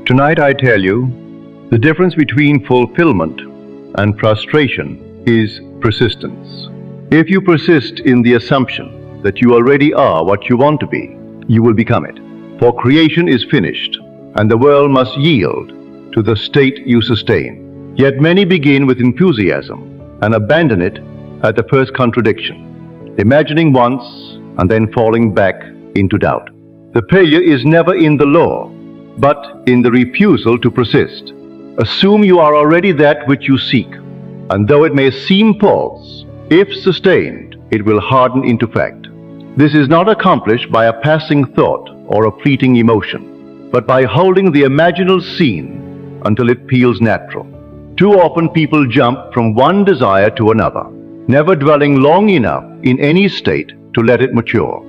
Tonight I tell you, the difference between fulfillment and frustration is persistence. If you persist in the assumption that you already are what you want to be, you will become it. For creation is finished, and the world must yield to the state you sustain. Yet many begin with enthusiasm and abandon it at the first contradiction, imagining once and then falling back into doubt. The failure is never in the law, but in the refusal to persist. Assume you are already that which you seek, and though it may seem false, if sustained, it will harden into fact. This is not accomplished by a passing thought or a fleeting emotion, but by holding the imaginal scene until it feels natural. Too often people jump from one desire to another, never dwelling long enough in any state to let it mature.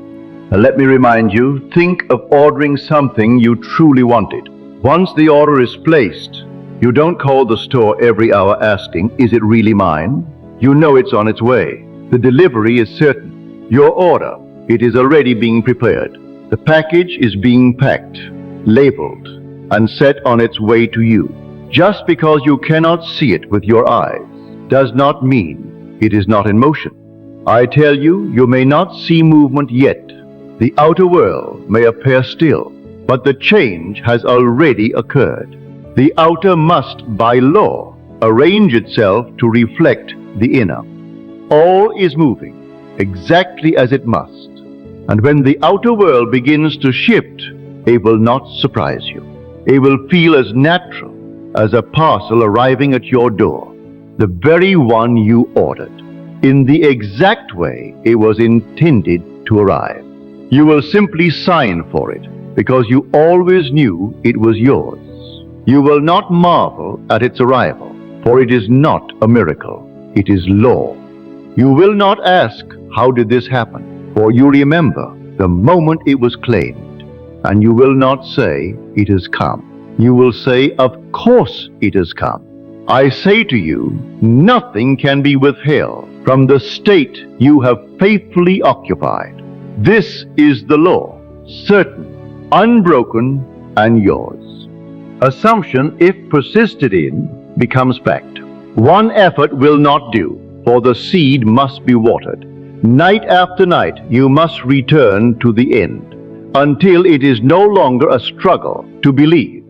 Now let me remind you, think of ordering something you truly wanted. Once the order is placed, you don't call the store every hour asking, "Is it really mine?" You know it's on its way. The delivery is certain. Your order, it is already being prepared. The package is being packed, labeled, and set on its way to you. Just because you cannot see it with your eyes does not mean it is not in motion. I tell you, you may not see movement yet. The outer world may appear still, but the change has already occurred. The outer must, by law, arrange itself to reflect the inner. All is moving exactly as it must, and when the outer world begins to shift, it will not surprise you. It will feel as natural as a parcel arriving at your door, the very one you ordered, in the exact way it was intended to arrive. You will simply sign for it because you always knew it was yours. You will not marvel at its arrival, for it is not a miracle, it is law. You will not ask, "How did this happen?" for you remember the moment it was claimed. And you will not say, "It has come." You will say, "Of course it has come." I say to you, nothing can be withheld from the state you have faithfully occupied. This is the law, certain, unbroken, and yours. Assumption, if persisted in, becomes fact. One effort will not do, for the seed must be watered. Night after night, you must return to the end, until it is no longer a struggle to believe,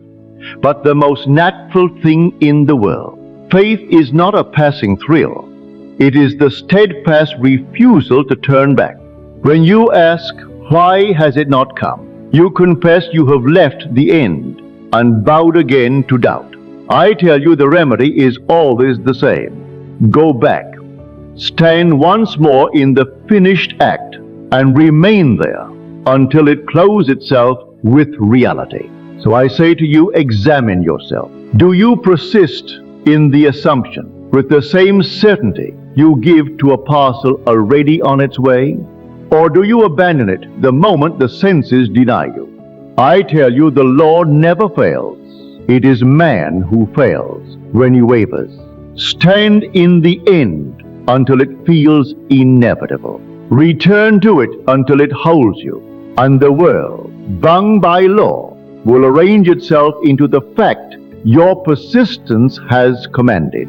but the most natural thing in the world. Faith is not a passing thrill. It is the steadfast refusal to turn back. When you ask, "Why has it not come?" you confess you have left the end and bowed again to doubt. I tell you, the remedy is always the same. Go back. Stand once more in the finished act and remain there until it clothes itself with reality. So I say to you, examine yourself. Do you persist in the assumption with the same certainty you give to a parcel already on its way? Or do you abandon it the moment the senses deny you? I tell you, the Lord never fails. It is man who fails when he wavers. Stand in the end until it feels inevitable. Return to it until it holds you. And the world, bound by law, will arrange itself into the fact your persistence has commanded.